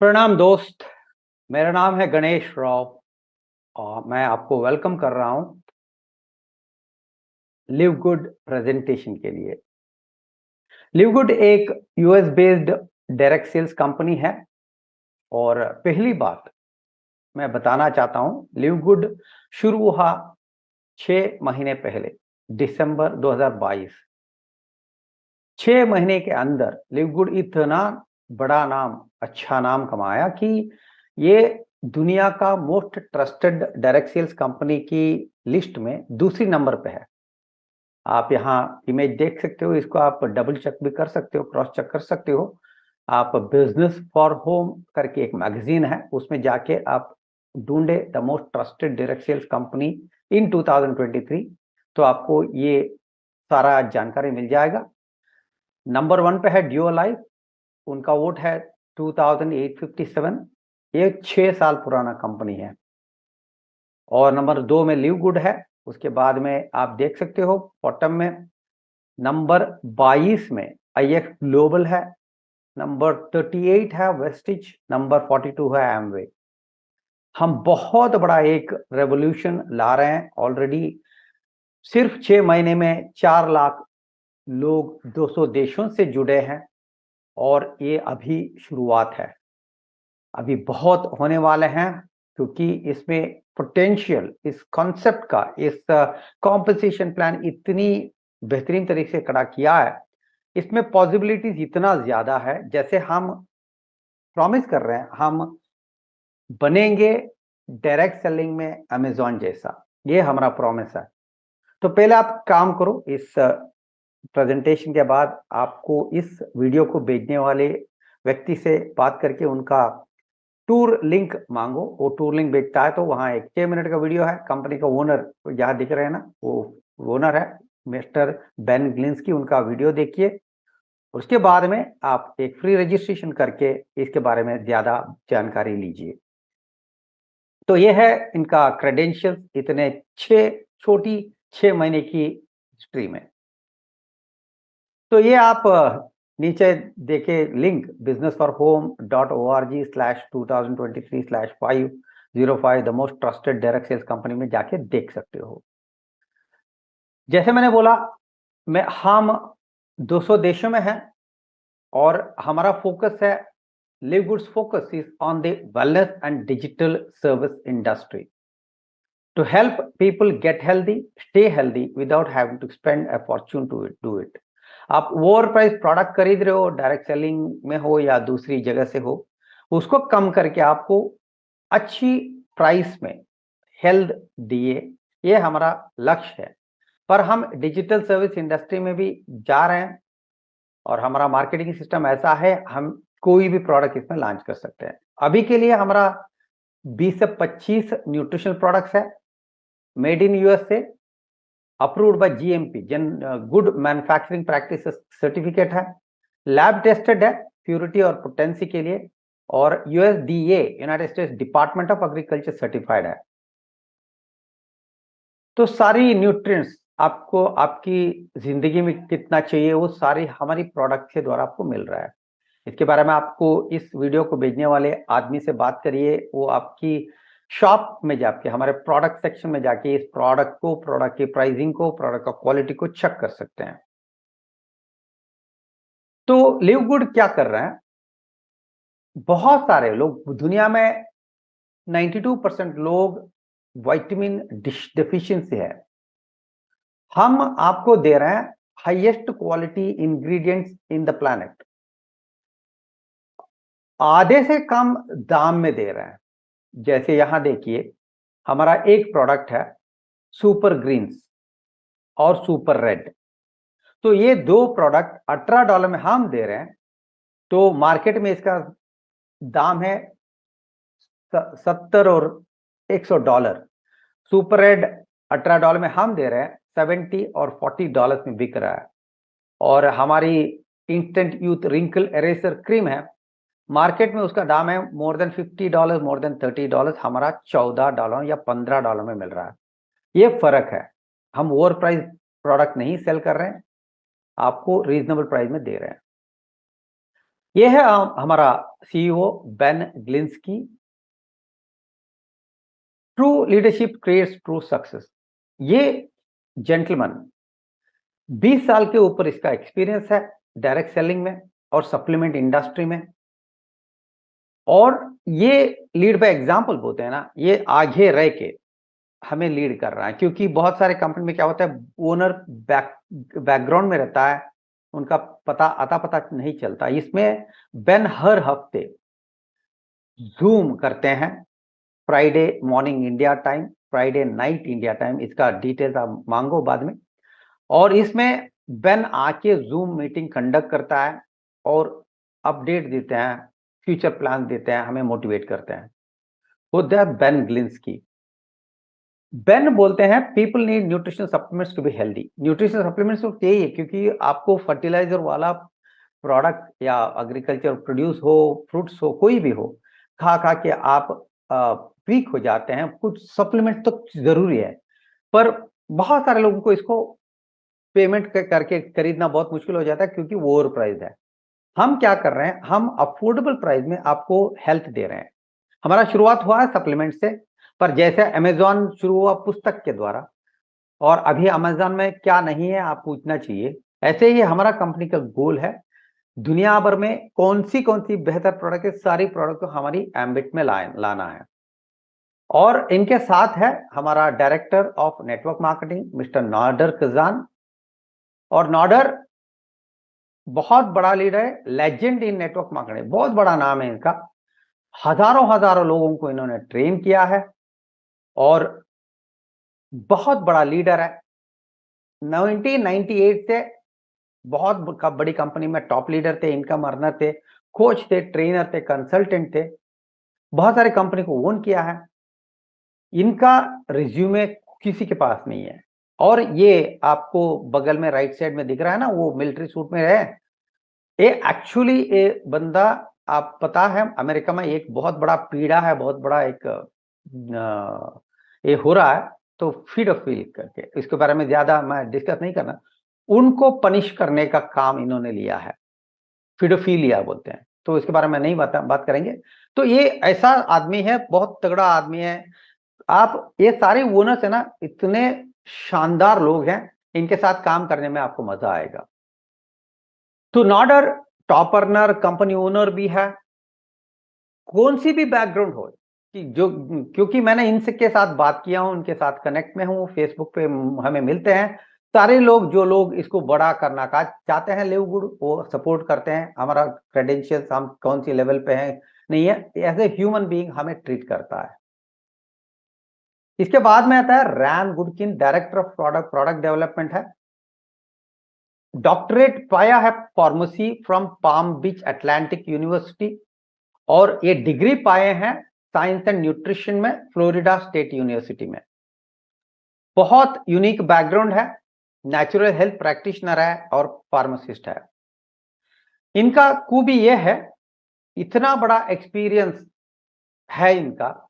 प्रणाम दोस्त। मेरा नाम है गणेश राव और मैं आपको वेलकम कर रहा हूं लिव गुड प्रेजेंटेशन के लिए। लिव गुड एक US based direct sales company है और पहली बात मैं बताना चाहता हूं, लिव गुड शुरू हुआ 6 महीने पहले, दिसंबर 2022। 6 महीने के अंदर लिव गुड इतना बड़ा नाम, अच्छा नाम कमाया कि ये दुनिया का most trusted direct sales company की लिस्ट में दूसरी नंबर पे है। आप यहाँ इमेज देख सकते हो, इसको आप डबल चेक भी कर सकते हो, क्रॉस चेक कर सकते हो। आप बिजनेस फॉर होम करके एक मैगजीन है, उसमें जाके आप ढूंढे the most trusted direct sales company in 2023, तो आपको ये सारा जानकारी मिल जाएगा। नंबर 1 पे है ड्यूअल लाइफ, उनका वोट है 2857। ये 6 साल पुराना कंपनी है। और नंबर 2 में लिव गुड है। उसके बाद में आप देख सकते हो बॉटम में नंबर 22 में आईएक्स ग्लोबल है, नंबर 38 है वेस्टिज, नंबर 42 है एमवे। हम बहुत बड़ा एक रेवोल्यूशन ला रहे हैं। ऑलरेडी सिर्फ 6 महीने में 4 लाख लोग 200 देशों से जुड़े हैं और ये अभी शुरुआत है। अभी बहुत होने वाले हैं, क्योंकि इसमें पोटेंशियल, इस कॉन्सेप्ट का, इस कॉम्पनसेशन प्लान इतनी बेहतरीन तरीके से खड़ा किया है, इसमें पॉसिबिलिटीज इतना ज्यादा है। जैसे हम प्रॉमिस कर रहे हैं, हम बनेंगे डायरेक्ट सेलिंग में अमेजॉन जैसा, ये हमारा प्रॉमिस है। तो पहले आप काम करो, इस प्रेजेंटेशन के बाद आपको इस वीडियो को भेजने वाले व्यक्ति से बात करके उनका टूर लिंक मांगो। वो टूर लिंक भेजता है तो वहां एक 6 मिनट का वीडियो है। कंपनी का ओनर यहाँ दिख रहे हैं ना, वो ओनर है मिस्टर बेन ग्लिंस्की, उनका वीडियो देखिए। उसके बाद में आप एक फ्री रजिस्ट्रेशन करके इसके बारे में ज्यादा जानकारी लीजिए। तो ये है इनका क्रेडेंशियल, इतने 6 महीने की हिस्ट्री में। तो ये आप नीचे देखे link businessforhome.org/2023/505 the most trusted direct sales company में जाके देख सकते हो। जैसे मैंने बोला, हम 200 देशों में हैं और हमारा फोकस है, live goods focus is on the wellness and digital service industry to help people get healthy, stay healthy without having to spend a fortune to do it. आप ओवर प्राइस प्रोडक्ट खरीद रहे हो, direct selling में हो या दूसरी जगह से हो, उसको कम करके आपको अच्छी प्राइस में हेल्थ दिए, ये हमारा लक्ष्य है। पर हम डिजिटल सर्विस इंडस्ट्री में भी जा रहे हैं और हमारा मार्केटिंग सिस्टम ऐसा है, हम कोई भी प्रोडक्ट इसमें लॉन्च कर सकते हैं। अभी के लिए हमारा 20 से 25 न्यूट्रिशनल प्रोडक्ट्स है, made in USA, approved by GMP, good manufacturing practice certificate है, लैब टेस्टेड है प्योरिटी और पोटेंसी के लिए, और USDA, United states department of agriculture certified है। तो सारी न्यूट्रिएंट्स आपको आपकी जिंदगी में कितना चाहिए, वो सारी हमारी प्रोडक्ट के द्वारा आपको मिल रहा है। इसके बारे में आपको इस वीडियो को भेजने वाले आदमी से बात करिए, वो आपकी शॉप में जाके, हमारे प्रोडक्ट सेक्शन में जाके इस प्रोडक्ट को, प्रोडक्ट की प्राइसिंग को, प्रोडक्ट का क्वालिटी को चेक कर सकते हैं। तो लिव गुड क्या कर रहे हैं, बहुत सारे लोग दुनिया में 92% लोग विटामिन डिफिशियंसी है। हम आपको दे रहे हैं highest quality ingredients in the planet, आधे से कम दाम में दे रहे हैं। जैसे यहां देखिए, हमारा एक प्रोडक्ट है सुपर ग्रीन्स और सुपर रेड। तो ये दो प्रोडक्ट $18 में हम दे रहे हैं, तो मार्केट में इसका दाम है 70 और $100। सुपर रेड $18 में हम दे रहे हैं, 70 और $40 में बिक रहा है। और हमारी इंस्टेंट यूथ रिंकल एरेसर क्रीम है, मार्केट में उसका दाम है मोर देन $50, मोर देन $30, हमारा $14 या $15 में मिल रहा है। ये फर्क है। हम ओवर प्राइस प्रोडक्ट नहीं सेल कर रहे हैं, आपको रीजनेबल प्राइस में दे रहे हैं। ये है हमारा CEO Ben Glinsky. True leadership creates true success. ये जेंटलमैन 20 साल के ऊपर इसका एक्सपीरियंस है डायरेक्ट सेलिंग में और सप्लीमेंट इंडस्ट्री में, और ये लीड बाय एग्जांपल बोलते हैं ना, ये आगे रह के हमें लीड कर रहा है। क्योंकि बहुत सारे कंपनी में क्या होता है, ओनर बैकग्राउंड में रहता है, उनका पता नहीं चलता। इसमें बेन हर हफ्ते जूम करते हैं, Friday morning India time, Friday night India time, इसका डिटेल्स आप मांगो बाद में। और इसमें बेन आके जूम मीटिंग कंडक्ट करता है और अपडेट देते हैं, फ्यूचर प्लान देते हैं, हमें मोटिवेट करते हैं। वो बेन ग्लिंस्की। बेन बोलते हैं people need nutrition supplements to be healthy. Nutrition supplements तो यही है, क्योंकि आपको फर्टिलाइजर वाला प्रोडक्ट या एग्रीकल्चर प्रोड्यूस हो, फ्रूट्स हो, कोई भी हो, खा खा के आप वीक हो जाते हैं। कुछ सप्लीमेंट तो जरूरी है, पर बहुत सारे लोगों को इसको पेमेंट करके खरीदना बहुत मुश्किल हो जाता है, क्योंकि वो ओवर प्राइस है। हम क्या कर रहे हैं, हम अफोर्डेबल प्राइस में आपको हेल्थ दे रहे हैं। हमारा शुरुआत हुआ है सप्लीमेंट से, पर जैसे अमेजॉन शुरू हुआ पुस्तक के द्वारा, और अभी अमेजॉन में क्या नहीं है आप पूछना चाहिए, ऐसे ही हमारा कंपनी का गोल है दुनिया भर में कौन सी बेहतर प्रोडक्ट है, सारी प्रोडक्ट को हमारी एम्बिट में लाना है। और इनके साथ है हमारा director of network marketing mister Nodar Khajan. और नॉडर बहुत बड़ा लीडर है, लेजेंड इन नेटवर्क मार्केटिंग, बहुत बड़ा नाम है इनका। हजारों लोगों को इन्होंने ट्रेन किया है और बहुत बड़ा लीडर है। 1998 से बहुत बड़ी कंपनी में टॉप लीडर थे, इनकम अर्नर थे, कोच थे, ट्रेनर थे, कंसल्टेंट थे, बहुत सारी कंपनी को ओन किया है। इनका रिज्यूमे किसी के पास नहीं है। और ये आपको बगल में राइट साइड में दिख रहा है ना, वो मिलिट्री सूट में रहे, ये एक्चुअली ये बंदा, आप पता है अमेरिका में एक बहुत बड़ा पीड़ा है, बहुत बड़ा एक ये हो रहा है, तो फीडोफिल करके, इसके बारे में ज्यादा मैं डिस्कस नहीं करना। उनको पनिश करने का काम इन्होंने लिया है, फीडोफिलिया बोलते हैं, तो इसके बारे में नहीं बात करेंगे। तो ये ऐसा आदमी है, बहुत तगड़ा आदमी है। आप ये सारे ओनर्स है ना, इतने शानदार लोग हैं, इनके साथ काम करने में आपको मजा आएगा। तो नॉडर टॉप अर्नर, कंपनी ओनर भी है, कौन सी भी बैकग्राउंड हो, कि जो, क्योंकि मैंने इनसे के साथ बात किया हूं, उनके साथ कनेक्ट में हूं, फेसबुक पे हमें मिलते हैं। सारे लोग, जो लोग इसको बड़ा करना का चाहते हैं, लिव गुड, वो सपोर्ट करते हैं। हमारा क्रेडेंशियल्स, हम कौन सी लेवल पे हैं नहीं है, एज ए ह्यूमन बीइंग हमें ट्रीट करता है। इसके बाद में आता है रैन गुडकिन, डायरेक्टर ऑफ प्रोडक्ट डेवलपमेंट है। डॉक्टरेट पाया है pharmacy from palm beach Atlantic university, और ये डिग्री पाए हैं साइंस एंड न्यूट्रिशन में फ्लोरिडा स्टेट यूनिवर्सिटी में। बहुत यूनिक बैकग्राउंड है, नेचुरल हेल्थ प्रैक्टिशनर है और फार्मासिस्ट है। इनका खूबी यह है, इतना बड़ा एक्सपीरियंस है इनका,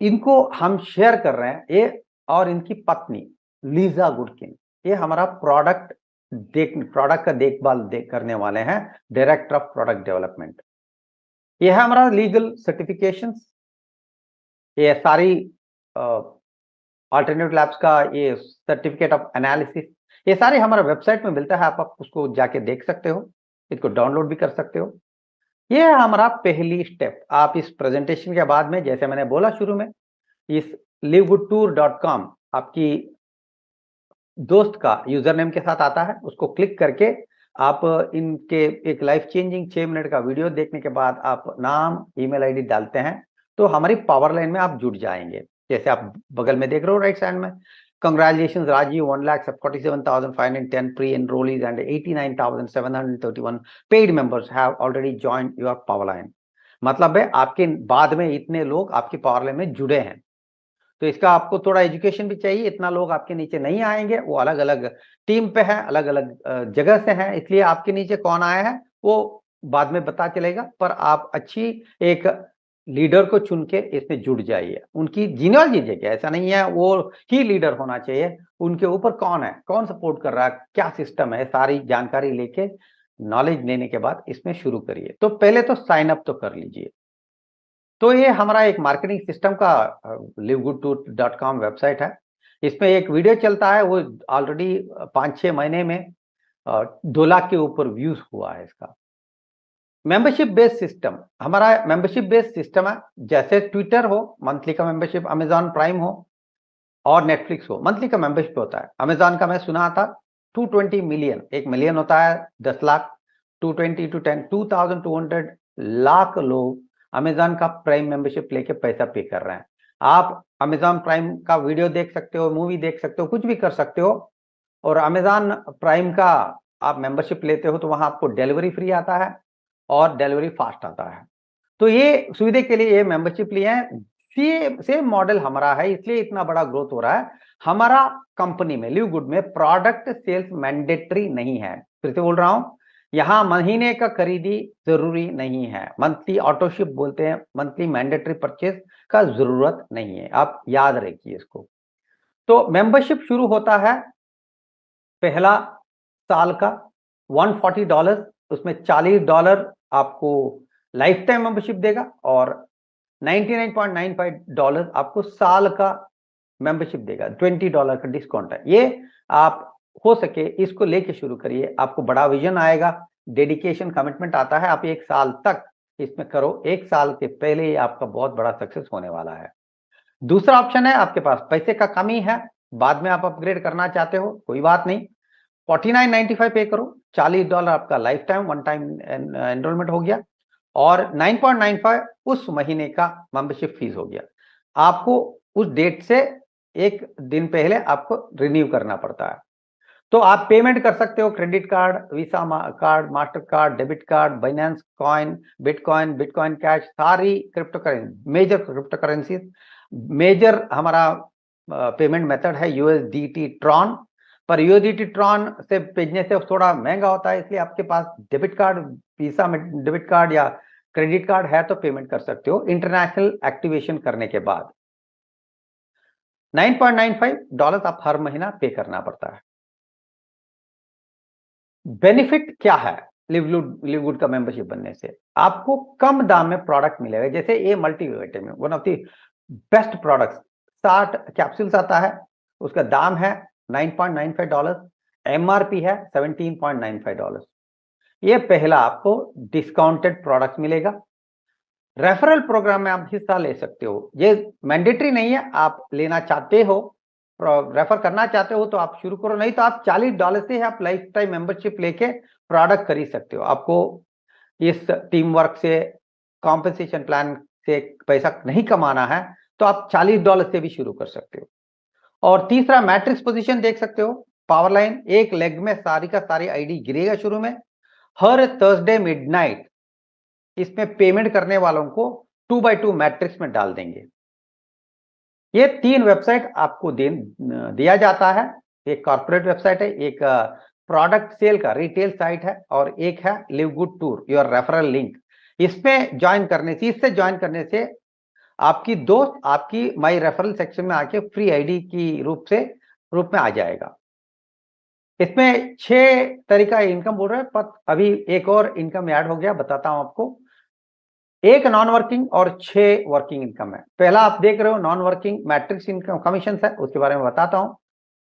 इनको हम शेयर कर रहे हैं। ये और इनकी पत्नी लीजा गुडकिन, ये हमारा प्रोडक्ट का देखभाल करने वाले हैं, डायरेक्टर ऑफ प्रोडक्ट डेवलपमेंट। ये है हमारा लीगल सर्टिफिकेशंस, ये सारी अल्टरनेटिव लैब्स का ये सर्टिफिकेट ऑफ एनालिसिस, ये सारे हमारा वेबसाइट में मिलता है, आप उसको जाके देख सकते हो, इसको डाउनलोड भी कर सकते हो। ये है हमारा पहली स्टेप। आप इस प्रेजेंटेशन के बाद में, जैसे मैंने बोला शुरू में, इस livegoodtour.com आपकी दोस्त का यूजर नेम के साथ आता है, उसको क्लिक करके आप इनके एक लाइफ चेंजिंग 6 मिनट का वीडियो देखने के बाद आप नाम, ईमेल आईडी डालते हैं, तो हमारी पावर लाइन में आप जुड़ जाएंगे। जैसे आप बगल में देख रहे हो राइट साइड में, congratulation Rajiv, 1,47,510 pre enrollees and 89,731 paid members have already joined your power line. मतलब है आपके बाद में इतने लोग आपकी पावर लाइन में जुड़े हैं। तो इसका आपको थोड़ा एजुकेशन भी चाहिए, इतना लोग आपके नीचे नहीं आएंगे, वो अलग अलग टीम पे है, अलग अलग जगह से हैं, इसलिए आपके नीचे कौन आया है वो बाद में पता चलेगा। पर आप अच्छी एक लीडर को चुन के इसमें जुड़ जाइए, उनकी जीनियोलॉजी लीजिए। ऐसा नहीं है वो ही लीडर होना चाहिए, उनके ऊपर कौन है, कौन सपोर्ट कर रहा है, क्या सिस्टम है, सारी जानकारी लेके नॉलेज लेने के बाद इसमें शुरू करिए। तो पहले तो साइन अप तो कर लीजिए। तो ये हमारा एक मार्केटिंग सिस्टम का livegoodtour.com वेबसाइट है। इसमें एक वीडियो चलता है, वो ऑलरेडी 5-6 महीने में 2 लाख के ऊपर व्यूज हुआ है इसका। मेंबरशिप बेस्ड सिस्टम, हमारा मेंबरशिप बेस्ड सिस्टम है। जैसे ट्विटर हो मंथली का मेंबरशिप, अमेजॉन प्राइम हो और नेटफ्लिक्स हो मंथली का मेंबरशिप होता है। अमेजॉन का मैं सुना था 220 मिलियन, 1 मिलियन होता है 10 लाख, 220 टू 10 2200 लाख लोग अमेजॉन का प्राइम मेंबरशिप लेके पैसा पे कर रहे हैं। आप अमेजॉन प्राइम का वीडियो देख सकते हो, मूवी देख सकते हो, कुछ भी कर सकते हो। और अमेजॉन प्राइम का आप मेंबरशिप लेते हो तो वहां आपको डिलीवरी फ्री आता है और डिलीवरी फास्ट आता है। तो ये सुविधा के लिए ये मेंबरशिप लिए हैं। सेम मॉडल हमारा है, इसलिए इतना बड़ा ग्रोथ हो रहा है। हमारा कंपनी में लिव गुड में प्रोडक्ट सेल्स मैंडेटरी नहीं है। फिर से बोल रहा हूं, यहां महीने का खरीदी जरूरी नहीं है। मंथली ऑटोशिप बोलते हैं, मंथली मैंडेटरी परचेज का जरूरत नहीं है, आप याद रखिए इसको। तो मेंबरशिप शुरू होता है पहला साल का $140, उसमें $40 आपको लाइफ टाइम मेंबरशिप देगा और $99.95 आपको साल का मेंबरशिप देगा। $20 का डिस्काउंट है ये। आप हो सके इसको लेके शुरू करिए, आपको बड़ा विजन आएगा, डेडिकेशन कमिटमेंट आता है। आप 1 साल तक इसमें करो, 1 साल के पहले ही आपका बहुत बड़ा सक्सेस होने वाला है। दूसरा ऑप्शन है, आपके पास पैसे का कमी है, बाद में आप अपग्रेड करना चाहते हो, कोई बात नहीं, $49.95 पे करो। $40 आपका life time one time enrolment हो गया और 9.95 उस महीने का मेंबरशिप फीस हो गया। आपको उस डेट से 1 दिन पहले आपको रिन्यू करना पड़ता है। तो आप पेमेंट कर सकते हो credit card, visa card, master card, debit card, Binance coin, bitcoin cash, सारी crypto currency, major crypto currency. Major हमारा पेमेंट मेथड है यूएसडीटी ट्रॉन, पर यूएसडीटी ट्रॉन से भेजने से थोड़ा महंगा होता है, इसलिए आपके पास डेबिट कार्ड, वीसा में डेबिट कार्ड या क्रेडिट कार्ड है तो पेमेंट कर सकते हो इंटरनेशनल एक्टिवेशन करने के बाद। $9.95 आप हर महीना पे करना पड़ता है। बेनिफिट क्या है लिव गुड का मेंबरशिप बनने से? आपको कम दाम में प्रोडक्ट मिलेगा। जैसे ये multivitamin, one of the best products, 60 capsules आता है, उसका दाम है $9.95, एमआरपी है $17.95। ये पहला आपको डिस्काउंटेड प्रोडक्ट मिलेगा। रेफरल प्रोग्राम में आप हिस्सा ले सकते हो, ये मैंडेटरी नहीं है, आप लेना चाहते हो, रेफर करना चाहते हो तो आप शुरू करो, नहीं तो आप $40 से आप लाइफ टाइम मेंबरशिप लेके प्रोडक्ट खरीद सकते हो। आपको इस टीम वर्क से, कॉम्पेंसेशन प्लान से पैसा नहीं कमाना है तो आप $40 से भी शुरू कर सकते हो। और तीसरा मैट्रिक्स पोजीशन देख सकते हो, पावर लाइन, एक लेग में सारी का सारी आईडी गिरेगा शुरू में। हर थर्सडे मिडनाइट इसमें पेमेंट करने वालों को 2x2 मैट्रिक्स में डाल देंगे। ये 3 वेबसाइट आपको दिया जाता है। एक कॉर्पोरेट वेबसाइट है, एक प्रोडक्ट सेल का रिटेल साइट है और एक है live good tour, your referral link. इसमें ज्वाइन करने से, इससे ज्वाइन करने से आपकी दोस्त आपकी माई रेफरल सेक्शन में आके फ्री आईडी की रूप में आ जाएगा। इसमें 6 तरीका इनकम बोल रहा है, पर अभी एक और इनकम ऐड हो गया, बताता हूं आपको। एक नॉन वर्किंग और 6 वर्किंग इनकम है। पहला आप देख रहे हो non working matrix income commission है, उसके बारे में बताता हूं।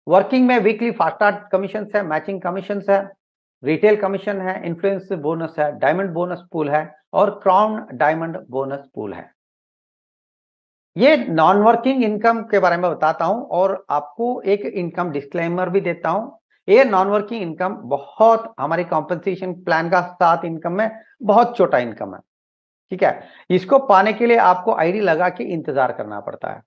वर्किंग में वीकली फास्ट स्टार्ट कमीशन है, मैचिंग कमीशन है, रिटेल कमीशन है, इन्फ्लुएंस बोनस है, डायमंड बोनस पूल है और क्राउन डायमंड बोनस पूल है। ये नॉन वर्किंग इनकम के बारे में बताता हूं और आपको एक इनकम डिस्क्लेमर भी देता हूं। ये नॉन वर्किंग इनकम बहुत हमारी कॉम्पेंसेशन प्लान का 7 इनकम में बहुत छोटा इनकम है, ठीक है। इसको पाने के लिए आपको आईडी लगा के इंतजार करना पड़ता है।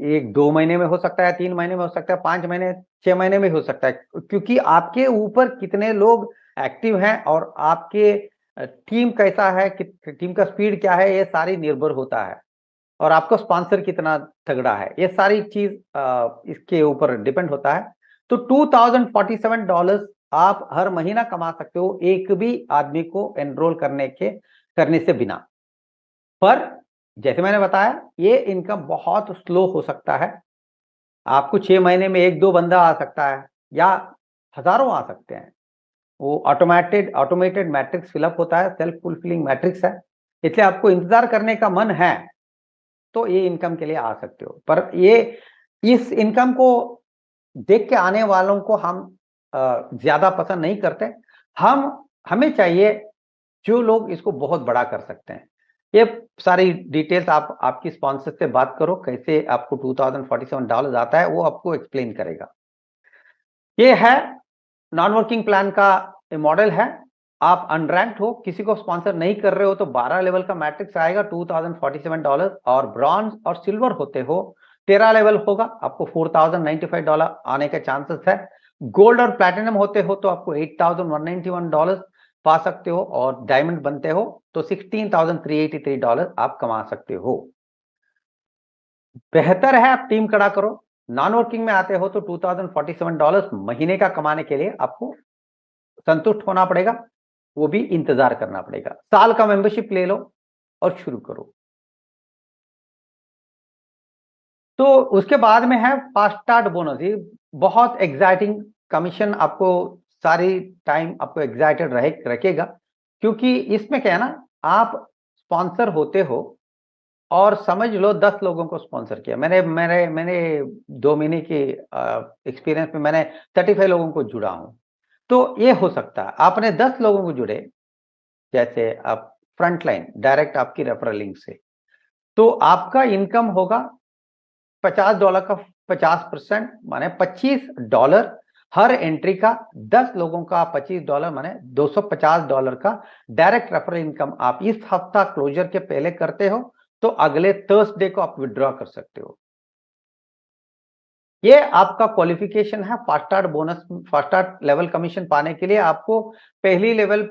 1-2 महीने में हो सकता है, 3 महीने में हो सकता है, 5 महीने, 6 महीने में हो सकता है, क्योंकि आपके ऊपर कितने लोग एक्टिव हैं और आपके टीम कैसा है, टीम का स्पीड क्या है, ये सारी निर्भर होता है। और आपको स्पॉन्सर कितना तगड़ा है, ये सारी चीज इसके ऊपर डिपेंड होता है। तो $2047 आप हर महीना कमा सकते हो, एक भी आदमी को एनरोल करने से बिना। पर जैसे मैंने बताया, ये इनकम बहुत स्लो हो सकता है। आपको 6 महीने में 1-2 बंदा आ सकता है या हजारों आ सकते हैं। वो ऑटोमेटेड मैट्रिक्स फिलअप होता है, सेल्फ फुलफिलिंग मैट्रिक्स है, इसलिए आपको इंतजार करने का मन है तो ये इनकम के लिए आ सकते हो। पर ये इस इनकम को देख के आने वालों को हम ज्यादा पसंद नहीं करते। हमें चाहिए जो लोग इसको बहुत बड़ा कर सकते हैं। ये सारी डिटेल्स आप आपकी स्पॉन्सर से बात करो, कैसे आपको $2047 आता है वो आपको एक्सप्लेन करेगा। ये है नॉन वर्किंग प्लान का मॉडल है। आप अनरैंक्ड हो, किसी को स्पॉन्सर नहीं कर रहे हो तो 12 लेवल का मैट्रिक्स आएगा $2047, और ब्रॉन्ज और सिल्वर होते हो 13 लेवल होगा, आपको $4095 आने के चांसेस है। गोल्ड और प्लैटिनम होते हो तो आपको $8191 पा सकते हो, और डायमंड बनते हो तो $16,383 आप कमा सकते हो। बेहतर है आप टीम खड़ा करो। नॉन वर्किंग में आते हो तो $2047 महीने का कमाने के लिए आपको संतुष्ट होना पड़ेगा, वो भी इंतजार करना पड़ेगा। साल का मेंबरशिप ले लो और शुरू करो। तो उसके बाद में है फास्ट स्टार्ट बोनस। ये बहुत एक्साइटिंग कमीशन, आपको सारी टाइम आपको एक्साइटेड रखेगा, क्योंकि इसमें क्या है ना, आप स्पॉन्सर होते हो और समझ लो 10 लोगों को स्पॉन्सर किया। मैंने 2 महीने के एक्सपीरियंस में मैंने 35 लोगों को जुड़ा हूं। तो ये हो सकता है आपने 10 लोगों को जुड़े, जैसे आप फ्रंट लाइन डायरेक्ट आपकी रेफरल लिंक से, तो आपका इनकम होगा $50 का 50%, माने $25 हर एंट्री का। 10 लोगों का $25 माने $250 का डायरेक्ट रेफरल इनकम आप इस हफ्ता क्लोजर के पहले करते हो तो अगले थर्सडे को आप विड्रॉ कर सकते हो। ये आपका क्वालिफिकेशन है fast start bonus, fast start level commission पाने के लिए। आपको पहली लेवल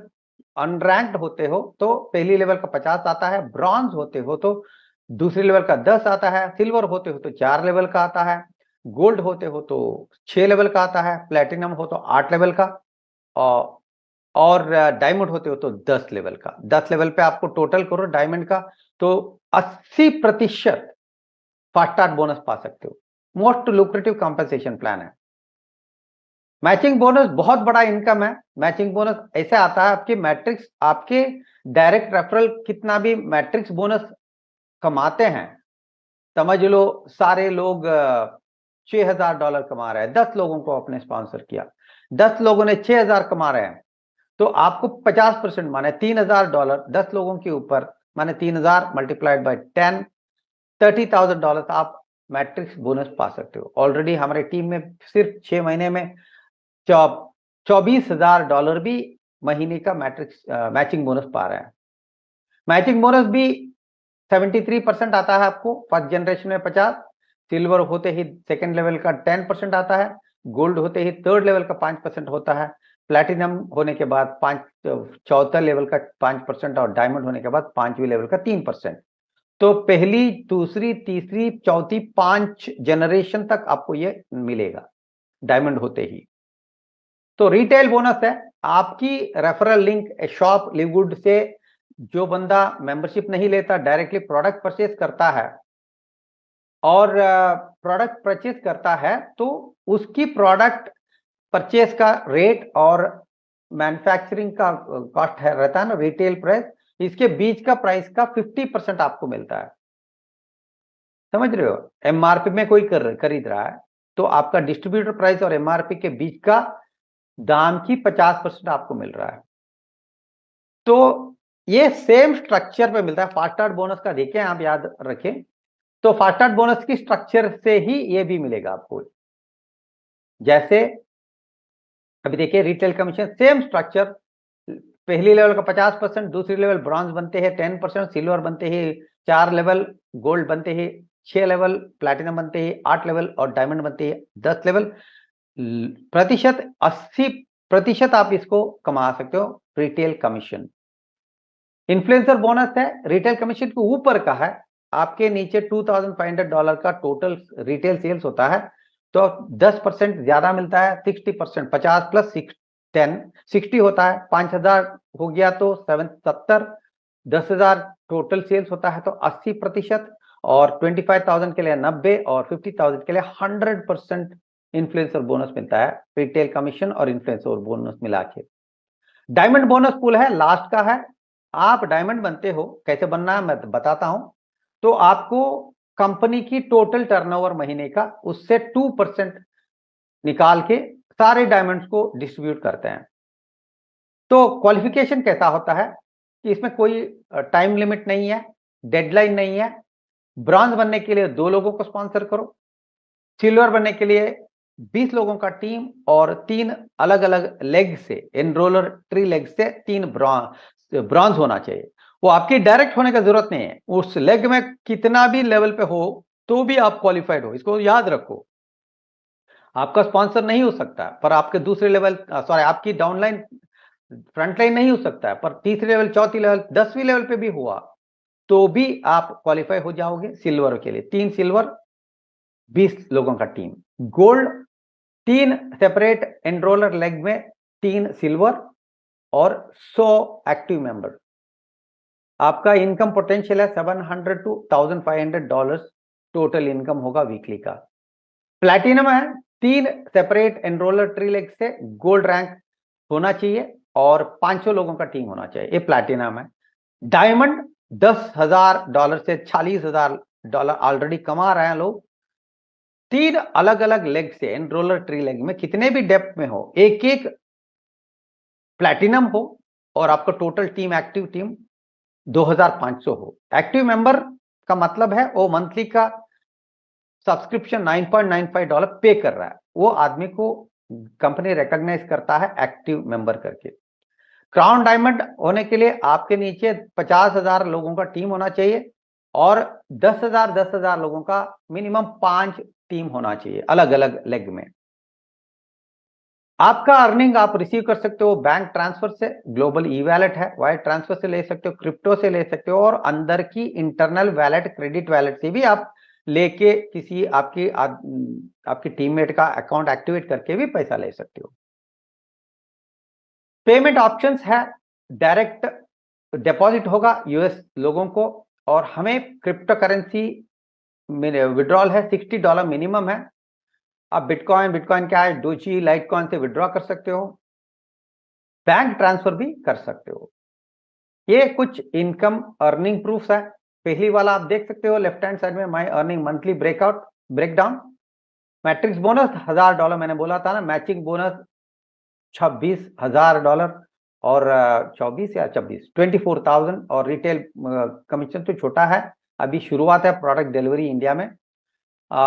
अनरैंक्ड होते हो तो पहली लेवल का 50 आता है, ब्रॉन्ज होते हो तो दूसरी लेवल का 10 आता है, सिल्वर होते हो तो 4 लेवल का आता है, गोल्ड होते हो तो 6 लेवल का आता है, प्लेटिनम हो तो 8 लेवल का, और डायमंड होते हो तो 10 लेवल का। 10 लेवल पे आपको टोटल करो डायमंड का तो 80% फास्ट स्टार्ट बोनस पा सकते हो। मोस्ट लुक्रेटिव कंपनसेशन प्लान है। मैचिंग बोनस बहुत बड़ा इनकम है। मैचिंग बोनस ऐसे आता है, आपके मैट्रिक्स, आपके डायरेक्ट रेफरल कितना भी मैट्रिक्स बोनस कमाते हैं, समझ लो सारे लोग $6000 कमा रहे हैं, 10 लोगों को आपने स्पॉन्सर किया, 10 लोगों ने 6000 कमा रहे हैं, तो आपको 50% माने $3000 10 लोगों के ऊपर, माने 3000 मल्टीप्लाइड बाय 10, $30,000 आप मैट्रिक्स बोनस पा सकते हो। ऑलरेडी हमारे टीम में सिर्फ 6 महीने में $24,000 भी महीने का मैट्रिक्स मैचिंग बोनस पा रहे हैं। मैचिंग बोनस भी 73% आता है आपको फर्स्ट जनरेशन में 50, सिल्वर होते ही सेकंड लेवल का 10% आता है, गोल्ड होते ही थर्ड लेवल का 5% होता है, प्लैटिनम होने के बाद 4 लेवल का 5%, और डायमंड होने के बाद 5वीं लेवल का 3%। तो पहली, दूसरी, तीसरी, चौथी, 5 जनरेशन तक आपको ये मिलेगा डायमंड होते ही। तो रिटेल बोनस है, आपकी रेफरल लिंक शॉप लिवगुड से जो बंदा मेंबरशिप नहीं लेता, डायरेक्टली प्रोडक्ट परचेज करता है, और प्रोडक्ट परचेज करता है तो उसकी प्रोडक्ट परचेज का रेट और मैन्युफैक्चरिंग का कॉस्ट है रहता है ना, रिटेल प्राइस, इसके बीच का प्राइस का 50% आपको मिलता है। समझ रहे हो? एमआरपी में कोई खरीद रहा है तो आपका डिस्ट्रीब्यूटर प्राइस और एमआरपी के बीच का दाम की 50% आपको मिल रहा है। तो ये सेम स्ट्रक्चर पे मिलता है। फास्ट स्टार्ट बोनस का देखें, आप याद रखें, तो फास्ट स्टार्ट बोनस की स्ट्रक्चर से ही ये भी मिलेगा आपको। जैसे अभी देखिए, रिटेल कमीशन सेम स्ट्रक्चर, पहली लेवल का 50%, दूसरी लेवल ब्रॉन्ज बनते हैं 10%, सिल्वर बनते ही 4 लेवल, गोल्ड बनते ही 6 लेवल, प्लैटिनम बनते ही 8 लेवल, और डायमंड बनते ही 10 लेवल। प्रतिशत 80% आप इसको कमा सकते हो रिटेल कमीशन। इन्फ्लुएंसर बोनस है, रिटेल कमीशन के ऊपर का है, आपके नीचे $2500 का टोटल रिटेल सेल्स होता है तो 10% ज्यादा मिलता है, 60%, 50 प्लस 10 60 होता है, 5000 हो गया तो 70, 10,000 टोटल सेल्स होता है तो 80%, और 25,000 के लिए 90, और 50,000 के लिए 100% इन्फ्लुएंसर बोनस मिलता है, रिटेल कमीशन और इन्फ्लुएंसर बोनस मिला के। डायमंड बोनस पूल है, लास्ट का है। आप डायमंड बनते हो, कैसे बनना है मैं बताता हूं। तो आपको कंपनी की टोटल टर्नओवर महीने का उससे 2% निकाल के सारे डायमंड्स को डिस्ट्रीब्यूट करते हैं। तो क्वालिफिकेशन कैसा होता है कि इसमें कोई टाइम लिमिट नहीं है, डेडलाइन नहीं है। ब्रॉन्ज बनने के लिए 2 लोगों को स्पॉन्सर करो, सिल्वर बनने के लिए 20 लोगों का टीम और 3 अलग अलग लेग से, एनरोलर ट्री लेग से 3 ब्रॉन्ज होना चाहिए। वो आपकी डायरेक्ट होने का जरूरत नहीं है, उस लेग में कितना भी लेवल पे हो तो भी आप क्वालिफाइड हो, इसको याद रखो। आपका स्पॉन्सर नहीं हो सकता पर आपके दूसरे लेवल, सॉरी, आपकी डाउनलाइन फ्रंट लाइन नहीं हो सकता है, पर तीसरे लेवल, चौथी लेवल, 10वीं लेवल पे भी हुआ तो भी आप क्वालिफाई हो जाओगे सिल्वर के लिए। 3 सिल्वर, 20 लोगों का टीम। गोल्ड, 3 सेपरेट एनरोलर लेग में 3 सिल्वर और 100 एक्टिव मेंबर। आपका इनकम पोटेंशियल है $700 to $1,500 टोटल इनकम होगा वीकली का। प्लैटिनम है, 3 सेपरेट एनरोलर ट्री लेग से गोल्ड रैंक होना चाहिए और 500 लोगों का टीम होना चाहिए, ये प्लैटिनम है। डायमंड, $10,000 से $40,000 ऑलरेडी कमा रहे हैं लोग। 3 अलग अलग लेग से, एनरोलर ट्री लेग में कितने भी डेप्थ में हो, एक एक प्लैटिनम हो और आपका टोटल टीम, एक्टिव टीम 2500 हो। एक्टिव मेंबर का मतलब है वो मंथली का सब्सक्रिप्शन $9.95 पे कर रहा है, वो आदमी को कंपनी रिकॉग्नाइज करता है एक्टिव मेंबर करके। क्राउन डायमंड होने के लिए आपके नीचे 50,000 लोगों का टीम होना चाहिए और 10,000 लोगों का मिनिमम 5 टीम होना चाहिए अलग अलग लेग में। आपका अर्निंग आप रिसीव कर सकते हो बैंक ट्रांसफर से, ग्लोबल ई वैलेट है, वायर ट्रांसफर से ले सकते हो, क्रिप्टो से ले सकते हो और अंदर की इंटरनल वैलेट, क्रेडिट वैलेट से भी आप लेके किसी आपकी टीममेट का अकाउंट एक्टिवेट करके भी पैसा ले सकते हो। पेमेंट ऑप्शंस है, डायरेक्ट डिपॉजिट होगा यूएस लोगों को और हमें क्रिप्टो करेंसी विड्रॉल है, $60 मिनिमम है। आप बिटकॉइन क्या है, डोजी, लाइटकॉइन से विड्रॉ कर सकते हो, बैंक ट्रांसफर भी कर सकते हो। ये कुछ इनकम अर्निंग प्रूफ्स है। पहली वाला आप देख सकते हो लेफ्ट हैंड साइड में, my earning monthly breakdown. Matrix bonus $1,000 मैंने बोला था ना, मैचिंग बोनस $26,000 और 24 या 26, 24,000 और रिटेल कमीशन तो छोटा है, अभी शुरुआत है प्रोडक्ट डिलीवरी इंडिया में।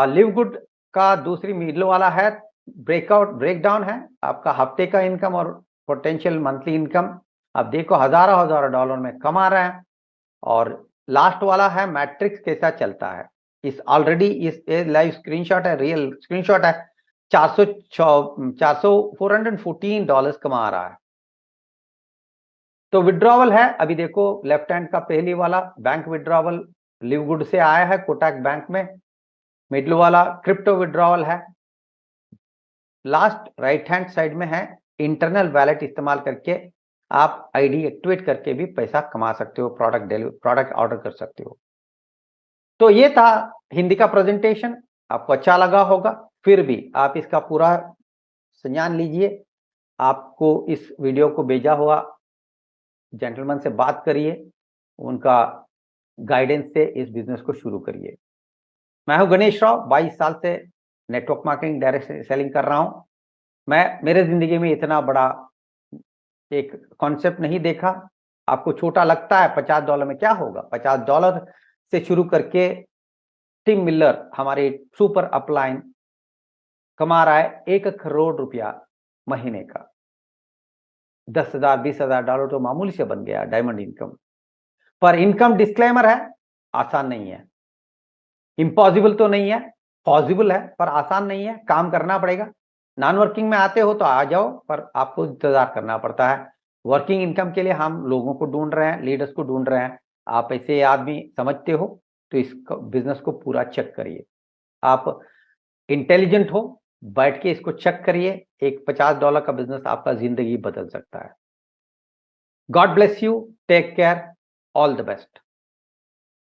लिव गुड का दूसरी मिडल वाला है, ब्रेकडाउन है आपका हफ्ते का इनकम और पोटेंशियल मंथली इनकम। आप देखो हजारों डॉलर में कमा रहे हैं। और लास्ट वाला है मैट्रिक्स कैसा चलता है, इस ऑलरेडी इस लाइव स्क्रीनशॉट है, रियल स्क्रीनशॉट है। $414 कमा रहा है। तो विड्रॉवल है, अभी देखो लेफ्ट हैंड का पहली वाला बैंक विड्रॉवल लिव गुड से आया है कोटक बैंक में, मिडल वाला क्रिप्टो विड्रॉवल है, लास्ट राइट हैंड साइड में है इंटरनल वैलेट इस्तेमाल करके आप आईडी एक्टिवेट करके भी पैसा कमा सकते हो, प्रोडक्ट ऑर्डर कर सकते हो। तो ये था हिंदी का प्रेजेंटेशन, आपको अच्छा लगा होगा। फिर भी आप इसका पूरा संज्ञान लीजिए, आपको इस वीडियो को भेजा हुआ जेंटलमैन से बात करिए, उनका गाइडेंस से इस बिजनेस को शुरू करिए। मैं हूं गणेश राव, 22 साल से नेटवर्क मार्केटिंग डायरेक्ट सेलिंग कर रहा हूं। मेरे जिंदगी में इतना बड़ा एक कॉन्सेप्ट नहीं देखा। आपको छोटा लगता है, $50 में क्या होगा, $50 से शुरू करके टिम मिलर हमारे सुपर अपलाइन कमा रहा है $1 करोड़ महीने का। 10,000 $20,000 तो मामूली से बन गया डायमंड इनकम। पर इनकम डिस्क्लेमर है, आसान नहीं है, इम्पॉसिबल तो नहीं है, पॉसिबल है पर आसान नहीं है, काम करना पड़ेगा। नॉन वर्किंग में आते हो तो आ जाओ, पर आपको इंतजार करना पड़ता है। वर्किंग इनकम के लिए हम लोगों को ढूंढ रहे हैं, लीडर्स को ढूंढ रहे हैं। आप ऐसे आदमी समझते हो तो इस बिजनेस को पूरा चेक करिए। आप इंटेलिजेंट हो, बैठ के इसको चेक करिए। एक $50 का बिजनेस आपका जिंदगी बदल सकता है। God bless you, take care, all the best.